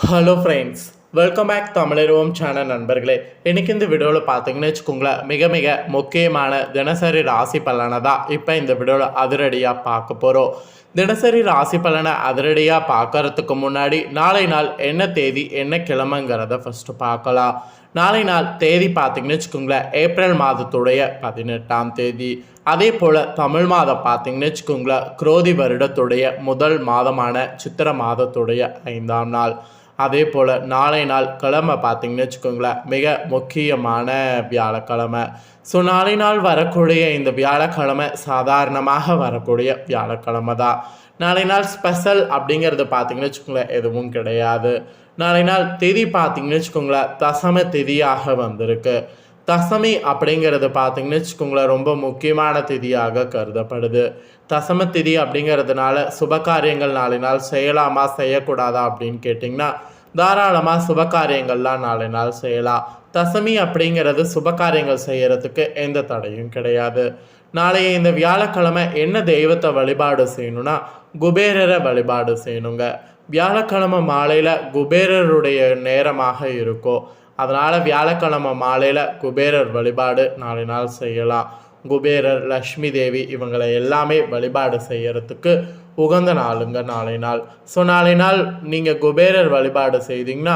Hello friends, welcome back தமிழருவோம் channel நண்பர்களே. இன்றைக்கி இந்த வீடியோவில் பார்த்தீங்கன்னு வச்சுக்கோங்களேன், மிக மிக முக்கியமான தினசரி ராசி பலனை தான் இப்போ இந்த வீடியோவில் அதிரடியாக பார்க்க போகிறோம். தினசரி ராசி பலனை அதிரடியாக பார்க்கறதுக்கு முன்னாடி நாளை நாள் என்ன தேதி என்ன கிழமைங்கிறத ஃபஸ்ட்டு பார்க்கலாம். நாளை நாள் தேதி பார்த்தீங்கன்னு வச்சுக்கோங்களேன், ஏப்ரல் மாதத்துடைய 18ஆம் தேதி. அதே போல் தமிழ் மாதம் பார்த்தீங்கன்னு வச்சுக்கோங்களேன், குரோதி வருடத்துடைய முதல் மாதமான சித்திர மாதத்துடைய 5ஆம் நாள். அதே போல் நாளை நாள் கிழமை பார்த்திங்கன்னு வச்சுக்கோங்களேன், மிக முக்கியமான வியாழக்கிழமை. ஸோ நாளை நாள் வரக்கூடிய இந்த வியாழக்கிழமை சாதாரணமாக வரக்கூடிய வியாழக்கிழமை தான். நாளை நாள் ஸ்பெஷல் அப்படிங்கிறது பார்த்திங்கன்னு வச்சுக்கோங்களேன் எதுவும் கிடையாது. நாளை நாள் திதி பார்த்திங்கன்னு வச்சுக்கோங்களேன் தசம திதியாக வந்திருக்கு. தசமி அப்படிங்கிறது பார்த்திங்கன்னு வச்சுக்கோங்களேன் ரொம்ப முக்கியமான திதியாக கருதப்படுது. தசம திதி அப்படிங்கிறதுனால சுபகாரியங்கள் நாளை நாள் செய்யலாமா செய்யக்கூடாதா அப்படின்னு கேட்டிங்கன்னா தாராளமாக சுபகாரியங்கள்லாம் நாளை நாள் செய்யலாம். தசமி அப்படிங்கிறது சுபகாரியங்கள் செய்கிறதுக்கு எந்த தடையும் கிடையாது. நாளைய இந்த வியாழக்கிழமை என்ன தெய்வத்தை வழிபாடு செய்யணும்னா குபேரரை வழிபாடு செய்யணுங்க. வியாழக்கிழமை மாலையில் குபேரருடைய நேரமாக இருக்கும். அதனால் வியாழக்கிழமை மாலையில் குபேரர் வழிபாடு நாளை நாள் செய்யலாம். குபேரர், லக்ஷ்மி தேவி இவங்களை எல்லாமே வழிபாடு செய்கிறதுக்கு உகந்த நாளுங்க நாளை நாள். ஸோ நாளை நாள் நீங்கள் குபேரர் வழிபாடு செய்தீங்கன்னா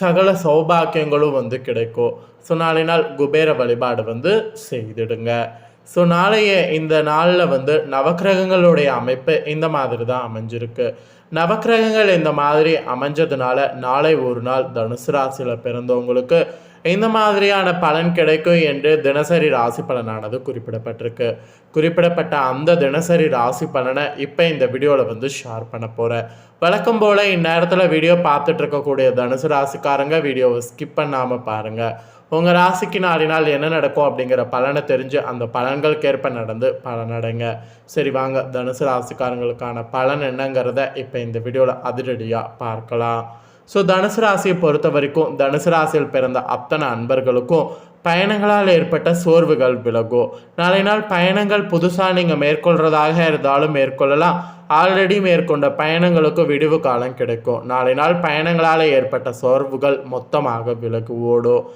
சகல சௌபாக்கியங்களும் கிடைக்கும். ஸோ நாளை நாள் குபேர வழிபாடு செய்திடுங்க. ஸோ நாளைய இந்த நாளில் நவக்கிரகங்களுடைய அமைப்பு இந்த மாதிரி தான் அமைஞ்சிருக்கு. நவக்கிரகங்கள் இந்த மாதிரி அமைஞ்சதுனால நாளை ஒரு நாள் தனுசு ராசியில் பிறந்தவங்களுக்கு இந்த மாதிரியான பலன் கிடைக்கும் என்று தினசரி ராசி பலனானது குறிப்பிடப்பட்டிருக்கு. குறிப்பிடப்பட்ட அந்த தினசரி ராசி பலனை இப்போ இந்த வீடியோவில் ஷேர் பண்ண போகிறேன். வழக்கம் போல் இந்நேரத்தில் வீடியோ பார்த்துட்டு இருக்கக்கூடிய தனுசு ராசிக்காரங்க வீடியோவை ஸ்கிப் பண்ணாமல் பாருங்கள். உங்கள் ராசிக்கு நாளினால் என்ன நடக்கும் அப்படிங்கிற பலனை தெரிஞ்சு அந்த பலன்களுக்கேற்ப நடந்து பலனடைங்க. சரி வாங்க, தனுசு ராசிக்காரங்களுக்கான பலன் என்னங்கிறத இப்போ இந்த வீடியோவில் அதிரடியாக பார்க்கலாம். ஸோ தனுசு ராசியை பொறுத்த வரைக்கும் தனுசு ராசியில் பிறந்த அத்தனை அன்பர்களுக்கும் பயணங்களால் ஏற்பட்ட சோர்வுகள் விலகும். நாளை நாள் பயணங்கள் புதுசாக நீங்கள் மேற்கொள்கிறதாக இருந்தாலும் மேற்கொள்ளலாம். ஆல்ரெடி மேற்கொண்ட பயணங்களுக்கு விடுவு காலம் கிடைக்கும். நாளை நாள் பயணங்களால் ஏற்பட்ட சோர்வுகள் மொத்தமாக விலகு ஓடும்.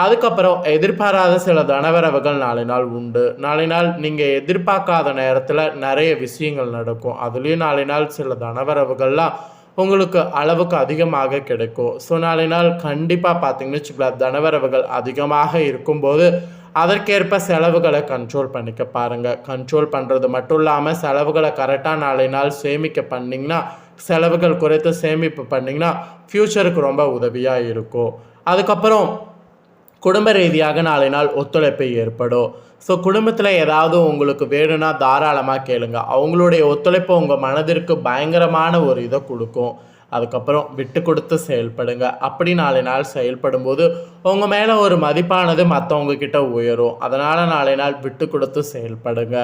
அதுக்கப்புறம் எதிர்பாராத சில தனவரவுகள் நாளை நாள் உண்டு. நாளை நாள் நீங்கள் எதிர்பார்க்காத நேரத்தில் நிறைய விஷயங்கள் நடக்கும். அதுலேயும் நாளை நாள் சில தனவரவுகள்லாம் உங்களுக்கு அளவுக்கு அதிகமாக கிடைக்கும். ஸோ நாளை நாள் கண்டிப்பாக பார்த்தீங்கன்னு வச்சுக்கலாம், தனவரவுகள் அதிகமாக இருக்கும்போது அதற்கேற்ப செலவுகளை கண்ட்ரோல் பண்ணிக்க பாருங்கள். கண்ட்ரோல் பண்ணுறது மட்டும் இல்லாமல் செலவுகளை கரெக்டாக நாளை நாள் சேமிக்க பண்ணிங்கன்னா, செலவுகள் குறைத்து சேமிப்பு பண்ணிங்கன்னா ஃப்யூச்சருக்கு ரொம்ப உதவியாக இருக்கும். அதுக்கப்புறம் குடும்ப ரீதியாக நாளை நாள் ஒத்துழைப்பு ஏற்படும். ஸோ குடும்பத்தில் ஏதாவது உங்களுக்கு வேணும்னா தாராளமாக கேளுங்க. அவங்களுடைய ஒத்துழைப்பு உங்கள் மனதிற்கு பயங்கரமான ஒரு இதை கொடுக்கும். அதுக்கப்புறம் விட்டு கொடுத்து செயல்படுங்க. அப்படி நாளை நாள் செயல்படும்போது உங்கள் மேலே ஒரு மதிப்பானது மற்றவங்க கிட்ட உயரும். அதனால் நாளை நாள் விட்டு கொடுத்து செயல்படுங்க.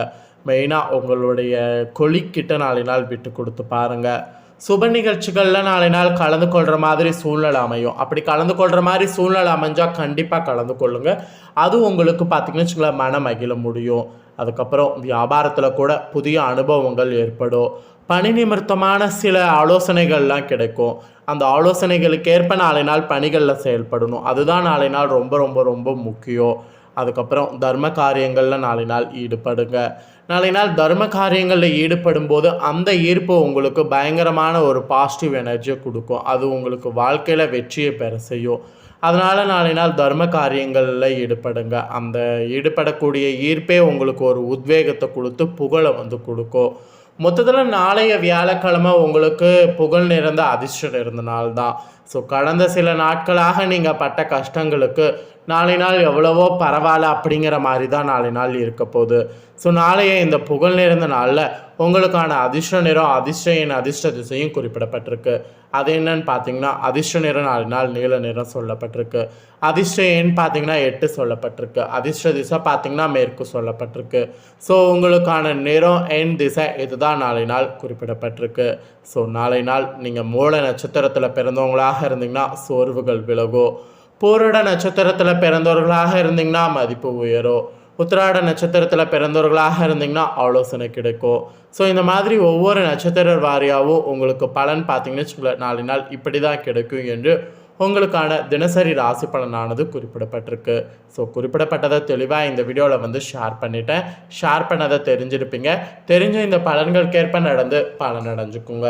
மெயினாக உங்களுடைய கொலிக்கிட்ட நாளை நாள் விட்டு கொடுத்து பாருங்கள். சுப நிகழ்ச்சிகளில் நாளை நாள் கலந்து கொள்கிற மாதிரி சூழ்நிலை அமையும். அப்படி கலந்து கொள்கிற மாதிரி சூழ்நிலை அமைஞ்சால் கண்டிப்பாக கலந்து கொள்ளுங்கள். அது உங்களுக்கு பார்த்திங்கன்னு வச்சுக்கோங்களேன் மன மகிழ முடியும். அதுக்கப்புறம் வியாபாரத்தில் கூட புதிய அனுபவங்கள் ஏற்படும். பணி நிமித்தமான சில ஆலோசனைகள்லாம் கிடைக்கும். அந்த ஆலோசனைகளுக்கு ஏற்ப நாளை நாள் பணிகளில் செயல்படணும். அதுதான் நாளை நாள் ரொம்ப ரொம்ப ரொம்ப முக்கியம். அதுக்கப்புறம் தர்ம காரியங்களில் நாளை நாள் ஈடுபடுங்க. நாளை நாள் தர்ம காரியங்களில் ஈடுபடும் போது அந்த ஈர்ப்பு உங்களுக்கு பயங்கரமான ஒரு பாசிட்டிவ் எனர்ஜியை கொடுக்கும். அது உங்களுக்கு வாழ்க்கையில் வெற்றியை பெற செய்யும். அதனால் நாளை நாள் தர்ம காரியங்களில் ஈடுபடுங்க. அந்த ஈடுபடக்கூடிய ஈர்ப்பே உங்களுக்கு ஒரு உத்வேகத்தை கொடுத்து புகழை கொடுக்கும். மொத்தத்தில் நாளைய வியாழக்கிழமை உங்களுக்கு புகழ் நிறைந்த அதிர்ஷ்டம் நிறைந்த நாள் தான். ஸோ கடந்த சில நாட்களாக நீங்கள் பட்ட கஷ்டங்களுக்கு நாளை நாள் எவ்வளவோ பரவாயில்ல அப்படிங்கிற மாதிரி தான் நாளை நாள் இருக்க போகுது. ஸோ நாளைய இந்த புகழ் நிறைந்த நாளில் உங்களுக்கான அதிர்ஷ்ட நிறம், அதிர்ஷ்ட எண், அதிர்ஷ்ட திசையும் குறிப்பிடப்பட்டிருக்கு. அது என்னன்னு பார்த்தீங்கன்னா அதிர்ஷ்ட நிறம் நாளை நாள் நீல நிறம் சொல்லப்பட்டிருக்கு. அதிர்ஷ்ட எண் பார்த்தீங்கன்னா 8 சொல்லப்பட்டிருக்கு. அதிர்ஷ்ட திசை பார்த்தீங்கன்னா மேற்கு சொல்லப்பட்டிருக்கு. ஸோ உங்களுக்கான நிறம், எண், திசை இதுதான் நாளை நாள் குறிப்பிடப்பட்டிருக்கு. ஸோ நாளை நாள் நீங்கள் மூல நட்சத்திரத்தில் பிறந்தவங்களாக இருந்தீங்கன்னா சோர்வுகள் விலகும். பூரட நட்சத்திரத்தில் பிறந்தவர்களாக இருந்தீங்கன்னா மதிப்பு உயரும். உத்திராட நட்சத்திரத்தில் பிறந்தவர்களாக இருந்தீங்கன்னா ஆலோசனை கிடைக்கும். ஸோ இந்த மாதிரி ஒவ்வொரு நட்சத்திர வாரியாகவும் உங்களுக்கு பலன் பார்த்தீங்கன்னு வச்சுக்கோங்களேன், 4 நாள் இப்படி தான் கிடைக்கும் என்று உங்களுக்கான தினசரி ராசி பலனானது குறிப்பிடப்பட்டிருக்கு. ஸோ குறிப்பிடப்பட்டதை தெளிவாக இந்த வீடியோவில் ஷேர் பண்ணிட்டேன். ஷேர் பண்ணதை தெரிஞ்சிருப்பீங்க. தெரிஞ்ச இந்த பலன்களுக்கேற்ப நடந்து பலன் அடைஞ்சுக்குங்க.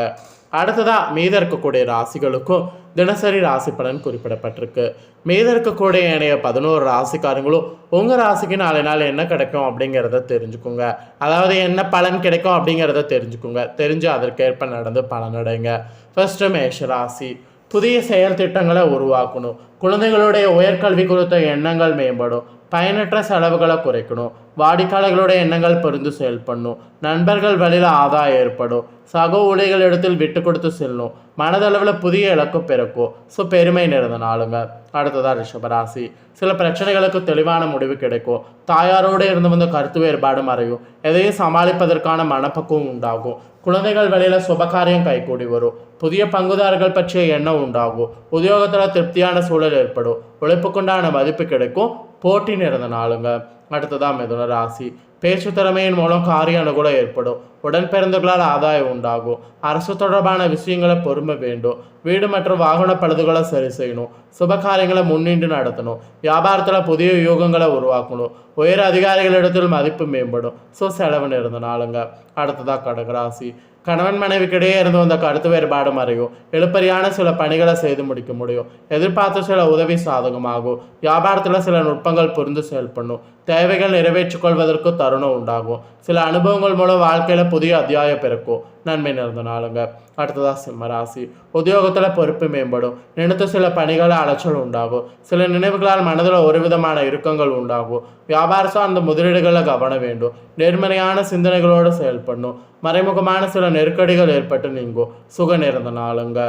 அடுத்ததாக மீத இருக்கக்கூடிய ராசிகளுக்கும் தினசரி ராசி பலன் குறிப்பிடப்பட்டிருக்கு. மீத இருக்கக்கூடிய ஏனைய 11 ராசிக்காரங்களும் உங்கள் ராசிக்கு 4 நாள் என்ன கிடைக்கும் அப்படிங்கிறத தெரிஞ்சுக்குங்க. அதாவது என்ன பலன் கிடைக்கும் அப்படிங்கிறத தெரிஞ்சுக்குங்க. தெரிஞ்சு அதற்கேற்ப நடந்து பலனடைங்க. ஃபர்ஸ்ட்டு மேஷ ராசி. புதிய செயல் திட்டங்களை உருவாக்கணும். குழந்தைகளுடைய உயர்கல்வி குறித்த எண்ணங்கள் மேம்படும். பயனற்ற செலவுகளை குறைக்கணும். வாடிக்கையாளர்களுடைய எண்ணங்கள் புரிந்து செயல்படணும். நண்பர்கள் வழியில் ஆதாயம் ஏற்படும். சக ஊழியர்களிடத்தில் விட்டு கொடுத்து செல்லணும். மனதளவில் புதிய இலக்கு பிறக்கும். ஸோ பெருமை நிறைந்த நாளுங்க. அடுத்ததாக ரிஷபராசி. சில பிரச்சனைகளுக்கு தெளிவான முடிவு கிடைக்கும். தாயாரோடு இருந்து வந்த கருத்து வேறுபாடு மறையும். எதையும் சமாளிப்பதற்கான மனப்பக்குவம் உண்டாகும். குழந்தைகள் வழியில் சுபகாரியம் கைகூடி வரும். புதிய பங்குதாரர்கள் பற்றிய எண்ணம் உண்டாகும். உத்தியோகத்தில் திருப்தியான சூழல் ஏற்படும். உழைப்புக்குண்டான மதிப்பு கிடைக்கும். போட்டி நிறைந்த நாளுங்க. அடுத்ததாக மிதுன ராசி. பேச்சு திறமையின் மூலம் காரிய அனுகூலம் ஏற்படும். உடன் பிறந்தவர்களால் ஆதாயம் உண்டாகும். அரசு தொடர்பான விஷயங்களை பொறுமை வேண்டும். வீடு மற்றும் வாகன பழுதுகளை சரி செய்யணும். சுபகாரியங்களை முன்னின்று நடத்தணும். வியாபாரத்தில் புதிய யோகங்களை உருவாக்கணும். உயர் அதிகாரிகளிடத்தில் மதிப்பு மேம்படும். ஸோ செலவு நிறைந்த நாளுங்க. அடுத்ததாக கடகராசி. கணவன் மனைவிக்கிடையே இருந்து வந்த கருத்து வேறுபாடு மறையும். எழுப்பறியான சில பணிகளை செய்து முடிக்க முடியும். எதிர்பார்த்த சில உதவி சாதகமாகும். வியாபாரத்தில் சில நுட்பங்கள் புரிந்து செயல்படணும். தேவைகள் நிறைவேற்றிக் கொள்வதற்கு தருணம் உண்டாகும். சில அனுபவங்கள் மூலம் வாழ்க்கையில் புதிய அத்தியாயம் பிறக்கும். நன்மை நிறைந்த நாளுங்க. அடுத்ததாக சிம்மராசி. உத்தியோகத்தில் பொறுப்பு மேம்படும். நினைத்த சில பணிகளை அலைச்சல் உண்டாகும். சில நினைவுகளால் மனதில் ஒரு விதமான இறுக்கங்கள் உண்டாகும். வியாபார சார்ந்த முதலீடுகளை கவனம் வேண்டும். நேர்மறையான சிந்தனைகளோடு செயல்படணும். மறைமுகமான சில நெருக்கடிகள் ஏற்பட்டு நீங்கும். சுக நிறைந்த நாளுங்க.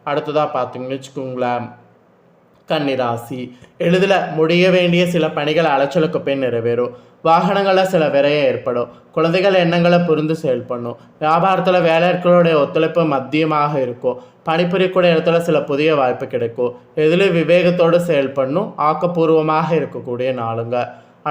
அடுத்ததாக பார்த்தீங்கன்னு வச்சுக்கோங்களேன், கன்னிராசி. எளிதில் முடிய வேண்டிய சில பணிகள் அலைச்சலுக்கு பின் நிறைவேறும். வாகனங்களில் சில விரைய ஏற்படும். குழந்தைகள் எண்ணங்களை புரிந்து செயல்படணும். வியாபாரத்தில் வேலையாட்களுடைய ஒத்துழைப்பு மத்தியமாக இருக்கும். பணிபுரியக்கூடிய இடத்துல சில புதிய வாய்ப்பு கிடைக்கும். எதிலும் விவேகத்தோடு செயல்படணும். ஆக்கப்பூர்வமாக இருக்கக்கூடிய நாளுங்க.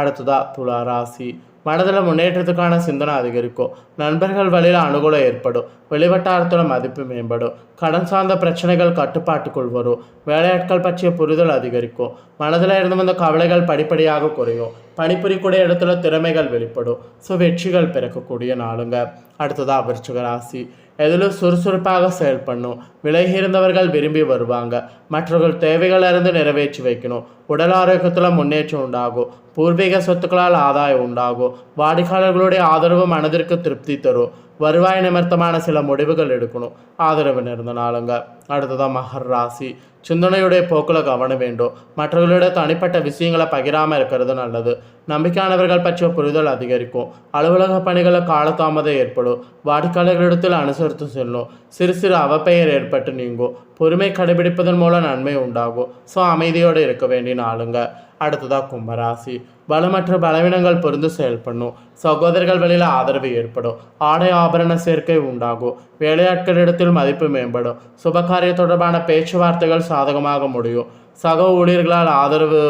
அடுத்ததாக துலா ராசி. மனதில் முன்னேற்றத்துக்கான சிந்தனை அதிகரிக்கும். நண்பர்கள் வழியில் அனுகூலம் ஏற்படும். வெளிவட்டாரத்தில் மதிப்பு மேம்படும். கடன் சார்ந்த பிரச்சனைகள் கட்டுப்பாட்டுக்குள் வரும். வேலையாட்கள் பற்றிய புரிதல் அதிகரிக்கும். மனதில் இருந்து வந்த கவலைகள் படிப்படியாக குறையும். பணிபுரியக்கூடிய இடத்துல திறமைகள் வெளிப்படும். ஸோ வெற்றிகள் பிறக்கக்கூடிய நாளுங்க. அடுத்ததாக விருச்சிக ராசி. எதிலும் சுறுசுறுப்பாக செயல்படணும். விலகி இருந்தவர்கள் விரும்பி வருவாங்க. மற்றவர்கள் தேவைகளிலிருந்து நிறைவேற்றி வைக்கணும். உடல் ஆரோக்கியத்தில் முன்னேற்றம் உண்டாகும். பூர்வீக சொத்துக்களால் ஆதாயம் உண்டாகும். வாடிக்கையாளர்களுடைய ஆதரவு மனதிற்கு திருப்தி தரும். வருவாய் நிமித்தமான சில முடிவுகள் எடுக்கணும். ஆதரவு நிறைந்த நாளுங்க. அடுத்ததாக மகர் ராசி. சிந்தனையுடைய போக்கில் கவனம் வேண்டும். மற்றவர்களுடைய தனிப்பட்ட விஷயங்களை பகிராமல் இருக்கிறது நல்லது. நம்பிக்கையானவர்கள் பற்றிய புரிதல் அதிகரிக்கும். அலுவலக பணிகளில் காலதாமதம் ஏற்படும். வாடிக்கையாளர்களிடத்தில் அனுசரித்து செல்லும். சிறு சிறு அவப்பெயர் ஏற்பட்டு நீங்கும். பொறுமை கடைபிடிப்பதன் மூலம் நன்மை உண்டாகும். ஸோ அமைதியோடு இருக்க வேண்டிய நாளுங்க. அடுத்ததாக கும்பராசி. பலமற்ற பலவீனங்கள் புரிந்து செயல்படணும். சகோதரர்கள் வழியில் ஆதரவு ஏற்படும். ஆடை ஆபரண சேர்க்கை உண்டாகும். வேலையாட்களிடத்தில் மதிப்பு மேம்படும். சுபகாரிய தொடர்பான பேச்சுவார்த்தைகள் சாதகமாக முடியும். சக ஊழியர்களால் ஆதரவு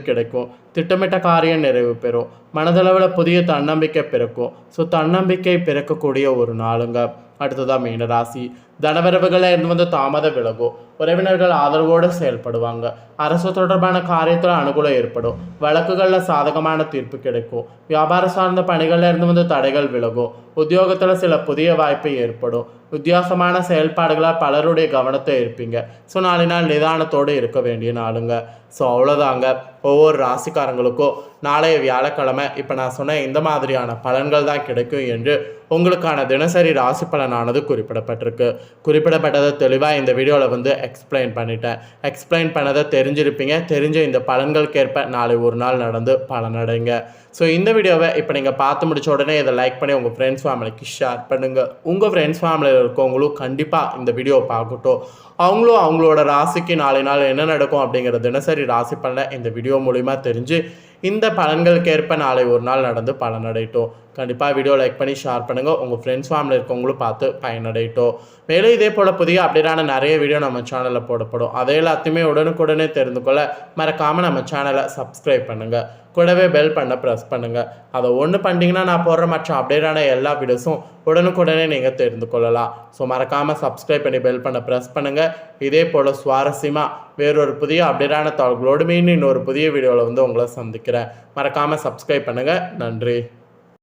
கிடைக்கும். திட்டமிட்ட காரியம் நிறைவு பெறும். மனதளவில் புதிய தன்னம்பிக்கை பிறக்கும். ஸோ தன்னம்பிக்கை பிறக்கக்கூடிய ஒரு நாளுங்க. அடுத்ததாக மீனராசி. தனவரவுகளை இருந்து தாமத விலகும். உறவினர்கள் ஆதரவோடு செயல்படுவாங்க. அரசு தொடர்பான காரியத்தில் அனுகூலம் ஏற்படும். வழக்குகளில் சாதகமான தீர்ப்பு கிடைக்கும். வியாபார சார்ந்த பணிகளில் இருந்து தடைகள் விலகும். உத்தியோகத்தில் சில புதிய வாய்ப்பு ஏற்படும். வித்தியாசமான செயல்பாடுகளால் பலருடைய கவனத்தை இருப்பீங்க. ஸோ 4 நாள் நிதானத்தோடு இருக்க வேண்டிய நாளுங்க. ஸோ அவ்வளோதாங்க. ஒவ்வொரு ராசிக்காரங்களுக்கும் நாளைய வியாழக்கிழமை இப்போ நான் சொன்ன இந்த மாதிரியான பலன்கள் தான் கிடைக்கும் என்று உங்களுக்கான தினசரி ராசி பலனானது குறிப்பிடப்பட்டிருக்கு. குறிப்பிடப்பட்டதை தெளிவாக இந்த வீடியோவில் எக்ஸ்பிளைன் பண்ணிட்டேன். எக்ஸ்பிளைன் பண்ணதை தெரிஞ்சிருப்பீங்க. தெரிஞ்ச இந்த பலன்களுக்கேற்ப நாளை ஒரு நாள் நடந்து பலனடைங்க. ஸோ இந்த வீடியோவை இப்போ நீங்கள் பார்த்து முடிச்ச உடனே இதை லைக் பண்ணி உங்கள் ஃப்ரெண்ட்ஸ் ஃபேமிலிக்கு ஷேர் பண்ணுங்கள். உங்கள் ஃப்ரெண்ட்ஸ் ஃபேமிலியில் இருக்கவங்களும் கண்டிப்பாக இந்த வீடியோவை பார்க்கட்டும். அவங்களும் அவங்களோட ராசிக்கு நாளை நாள் என்ன நடக்கும் அப்படிங்கிற தினசரி ராசி பலனை இந்த வீடியோ மூலிமா தெரிஞ்சு இந்த பலன்களுக்கேற்ப நாளை ஒரு நாள் நடந்து பலனடையட்டும். கண்டிப்பாக வீடியோ லைக் பண்ணி ஷேர் பண்ணுங்கள். உங்கள் ஃப்ரெண்ட்ஸ் ஃபேமிலி இருக்கவங்களும் பார்த்து பயனடையட்டும். மேலும் இதே போல் புதிய அப்டேட்டான நிறைய வீடியோ நம்ம சேனலில் போடப்படும். அதை எல்லாத்தையுமே உடனுக்குடனே தெரிந்து கொள்ள மறக்காமல் நம்ம சேனலை சப்ஸ்கிரைப் பண்ணுங்கள். கூடவே பெல் பண்ண ப்ரெஸ் பண்ணுங்கள். அதை ஒன்று பண்ணிட்டீங்கன்னா நான் போடுற மற்ற அப்டேட்டான எல்லா வீடியோஸும் உடனுக்குடனே நீங்கள் தெரிந்து கொள்ளலாம். ஸோ மறக்காமல் சப்ஸ்கிரைப் பண்ணி பெல் பண்ண ப்ரெஸ் பண்ணுங்கள். இதே போல் சுவாரஸ்யமாக வேறொரு புதிய அப்டேட்டான தகவல்களோடு மீண்டும் இன்னொரு புதிய வீடியோவில் உங்களை சந்திக்கிறேன். மறக்காமல் சப்ஸ்கிரைப் பண்ணுங்கள். நன்றி.